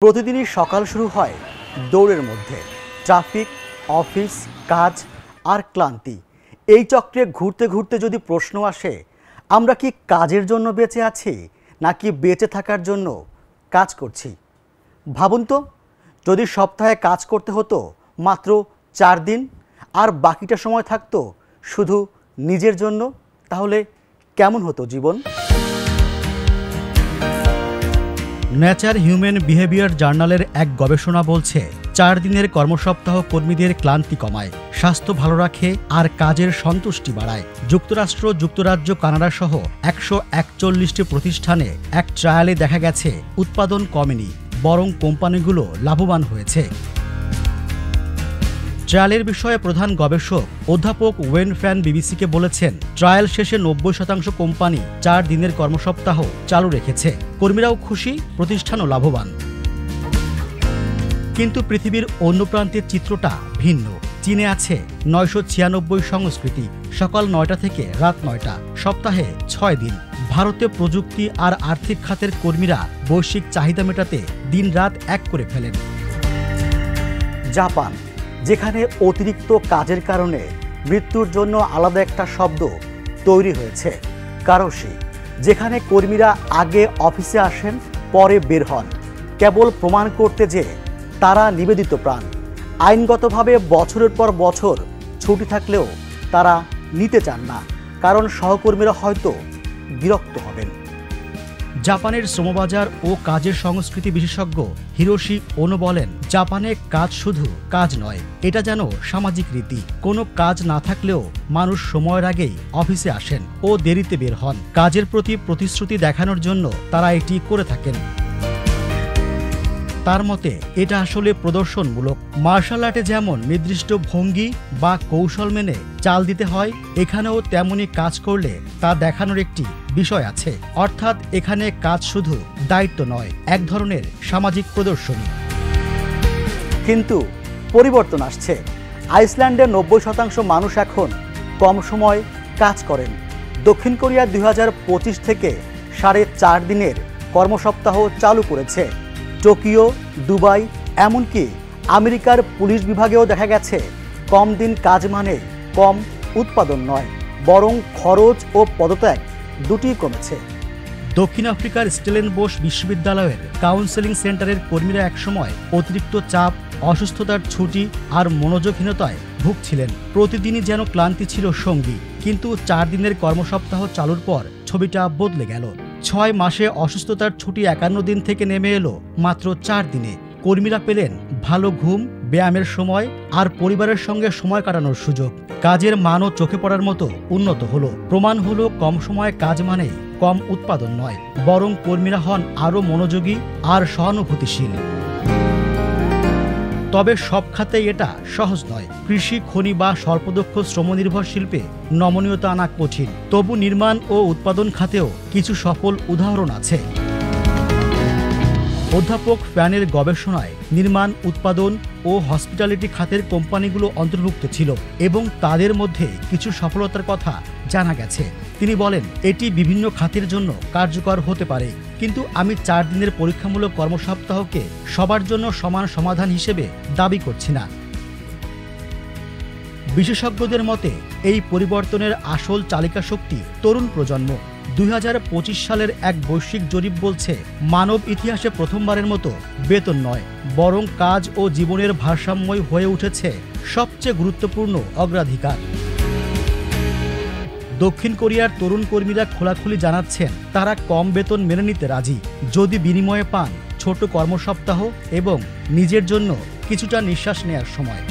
প্রতিদিনই সকাল শুরু হয় দৌড়ের মধ্যে। ট্রাফিক, অফিস, কাজ আর ক্লান্তি, এই চক্রে ঘুরতে ঘুরতে যদি প্রশ্ন আসে, আমরা কি কাজের জন্য বেঁচে আছি নাকি বেঁচে থাকার জন্য কাজ করছি? ভাবুন তো, যদি সপ্তাহে কাজ করতে হতো মাত্র 4 দিন আর বাকিটা সময় থাকতো শুধু নিজের জন্য, তাহলে কেমন হতো জীবন? নেচার হিউম্যান বিহেভিয়ার জার্নালের এক গবেষণা বলছে 4 দিনের কর্মসপ্তাহ কর্মীদের ক্লান্তি কমায়, স্বাস্থ্য ভালো রাখে আর কাজের সন্তুষ্টি বাড়ায়। যুক্তরাষ্ট্র, যুক্তরাজ্য, কানাডা সহ 141টি প্রতিষ্ঠানে এক ট্রায়ালে দেখা গেছে উৎপাদন কমেনি, বরং কোম্পানিগুলো লাভবান হয়েছে। ট্রায়ালের বিষয়ে প্রধান গবেষক অধ্যাপক ওয়েন ফ্যান বিবিসিকে বলেছেন, ট্রায়াল শেষে 90% কোম্পানি 4 দিনের কর্মসপ্তাহ চালু রেখেছে। কর্মীরাও খুশি, প্রতিষ্ঠানও লাভবান। কিন্তু পৃথিবীর অন্য প্রান্তের চিত্রটা ভিন্ন। চীনে আছে 996 সংস্কৃতি, সকাল 9টা থেকে রাত 9টা, সপ্তাহে 6 দিন। ভারতে প্রযুক্তি আর আর্থিক খাতের কর্মীরা বৈশ্বিক চাহিদা মেটাতে দিন-রাত এক করে ফেলেন। জাপান, যেখানে অতিরিক্ত কাজের কারণে মৃত্যুর জন্য আলাদা একটা শব্দ তৈরি হয়েছে, কারোশি, যেখানে কর্মীরা আগে অফিসে আসেন, পরে বের হন, কেবল প্রমাণ করতে যে তারা নিবেদিত প্রাণ। আইনগতভাবে বছরের পর বছর ছুটি থাকলেও তারা নিতে চান না, কারণ সহকর্মীরা হয়তো বিরক্ত হবেন। জাপানের শ্রমবাজার ও কাজের সংস্কৃতি বিশেষজ্ঞ হিরোশি ওনো বলেন, জাপানে কাজ শুধু কাজ নয়, এটা যেন সামাজিক রীতি। কোনো কাজ না থাকলেও মানুষ সময়ের আগেই অফিসে আসেন ও দেরিতে বের হন। কাজের প্রতি প্রতিশ্রুতি দেখানোর জন্য তারা এটি করে থাকেন। তার মতে এটা আসলে প্রদর্শনমূলক। মার্শাল আর্টে যেমন নির্দিষ্ট ভঙ্গি বা কৌশল মেনে চাল দিতে হয়, এখানেও তেমনি কাজ করলে তা দেখানোর একটি বিষয় আছে। অর্থাৎ এখানে কাজ শুধু দায়িত্ব নয়, এক ধরনের সামাজিক প্রদর্শনী। কিন্তু পরিবর্তন আসছে। আইসল্যান্ডের 90% মানুষ এখন কম সময় কাজ করেন। দক্ষিণ কোরিয়া 2025 থেকে 4.5 দিনের কর্মসপ্তাহ চালু করেছে। টোকিও, দুবাই, এমনকি আমেরিকার পুলিশ বিভাগেও দেখা গেছে কম দিন কাজ মানে কম উৎপাদন নয়, বরং খরচ ও পদত্যাগ দুটিই কমেছে। দক্ষিণ আফ্রিকার স্টেলেনবোশ বিশ্ববিদ্যালয়ের কাউন্সেলিং সেন্টারের কর্মীরা একসময় অতিরিক্ত চাপ, অসুস্থতার ছুটি আর মনোযোগহীনতায় ভুগছিলেন। প্রতিদিনই যেন ক্লান্তি ছিল সঙ্গী। কিন্তু 4 দিনের কর্মসপ্তাহ চালুর পর ছবিটা বদলে গেল। 6 মাসে অসুস্থতার ছুটি 51 দিন থেকে নেমে এলো মাত্র 4 দিনে। কর্মীরা পেলেন ভালো ঘুম, ব্যায়ামের সময় আর পরিবারের সঙ্গে সময় কাটানোর সুযোগ। কাজের মানও চোখে পড়ার মতো উন্নত হলো। প্রমাণ হলো কম সময়ে কাজ মানেই কম উৎপাদন নয়, বরং কর্মীরা হন আরও মনোযোগী আর সহানুভূতিশীল। তবে সব খাতেই এটা সহজ নয়। কৃষি, খনি বা স্বল্পদক্ষ শ্রমনির্ভর শিল্পে নমনীয়তা আনা কঠিন। তবু নির্মাণ ও উৎপাদন খাতেও কিছু সফল উদাহরণ আছে। অধ্যাপক ফ্যানের গবেষণায় নির্মাণ, উৎপাদন ও হসপিটালিটি খাতের কোম্পানিগুলো অন্তর্ভুক্ত ছিল এবং তাদের মধ্যে কিছু সফলতার কথা জানা গেছে। তিনি বলেন, এটি বিভিন্ন খাতের জন্য কার্যকর হতে পারে, কিন্তু আমি 4 দিনের পরীক্ষামূলক কর্মসপ্তাহকে সবার জন্য সমান সমাধান হিসেবে দাবি করছি না। বিশেষজ্ঞদের মতে এই পরিবর্তনের আসল চালিকা শক্তি তরুণ প্রজন্ম। 2025 সালের এক বৈশ্বিক জরিপ বলছে, মানব ইতিহাসে প্রথমবারের মতো বেতন নয়, বরং কাজ ও জীবনের ভারসাম্যই হয়ে উঠেছে সবচেয়ে গুরুত্বপূর্ণ অগ্রাধিকার। দক্ষিণ কোরিয়ার তরুণ কর্মীরা খোলাখুলি জানাচ্ছেন, তারা কম বেতন মেনে নিতে রাজি, যদি বিনিময়ে পান ছোট কর্মসপ্তাহ এবং নিজের জন্য কিছুটা নিঃশ্বাস নেয়ার সময়।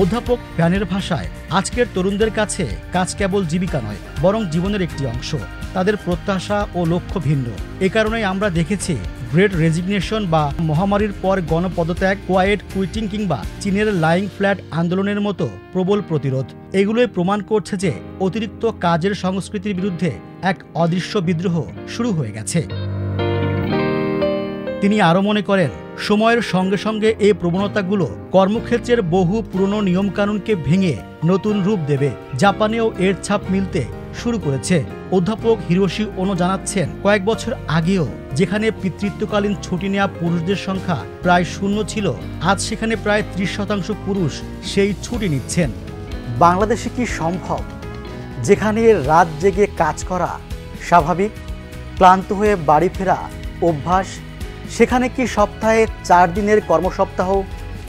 অধ্যাপক ফ্যানের ভাষায়, আজকের তরুণদের কাছে কাজ কেবল জীবিকা নয়, বরং জীবনের একটি অংশ। তাদের প্রত্যাশা ও লক্ষ্য ভিন্ন। এ কারণেই আমরা দেখেছি গ্রেট রেজিগনেশন বা মহামারীর পর গণপদত্যাগ, কোয়াইট কুইটিং কিংবা চীনের লাইং ফ্ল্যাট আন্দোলনের মতো প্রবল প্রতিরোধ। এগুলোই প্রমাণ করছে যে অতিরিক্ত কাজের সংস্কৃতির বিরুদ্ধে এক অদৃশ্য বিদ্রোহ শুরু হয়ে গেছে। তিনি আরও মনে করেন, সময়ের সঙ্গে সঙ্গে এই প্রবণতাগুলো কর্মক্ষেত্রের বহু পুরনো নিয়মকানুনকে ভেঙে নতুন রূপ দেবে। জাপানেও এর ছাপ মিলতে শুরু করেছে। অধ্যাপক হিরোশি ওনো জানাচ্ছেন, কয়েক বছর আগেও যেখানে পিতৃত্বকালীন ছুটি নেওয়া পুরুষদের সংখ্যা প্রায় 0 ছিল, আজ সেখানে প্রায় 30% পুরুষ সেই ছুটি নিচ্ছেন। বাংলাদেশে কি সম্ভব, যেখানে রাত জেগে কাজ করা স্বাভাবিক, ক্লান্ত হয়ে বাড়ি ফেরা অভ্যাস, সেখানে কি সপ্তাহে 4 দিনের কর্মসপ্তাহ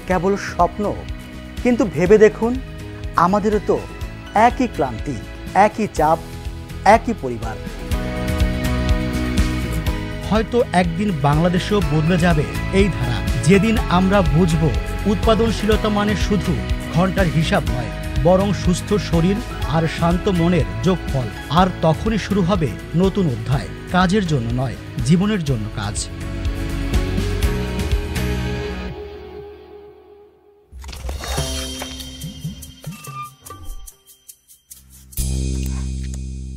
কেবল স্বপ্ন? কিন্তু ভেবে দেখুন, আমাদেরও তো একই ক্লান্তি, একই চাপ, একই পরিবার। হয়তো একদিন বাংলাদেশেও বদলে যাবে এই ধারা, যেদিন আমরা বুঝব উৎপাদনশীলতা মানে শুধু ঘন্টার হিসাব নয়, বরং সুস্থ শরীর আর শান্ত মনের যোগফল। আর তখনই শুরু হবে নতুন অধ্যায়, কাজের জন্য নয়, জীবনের জন্য কাজ।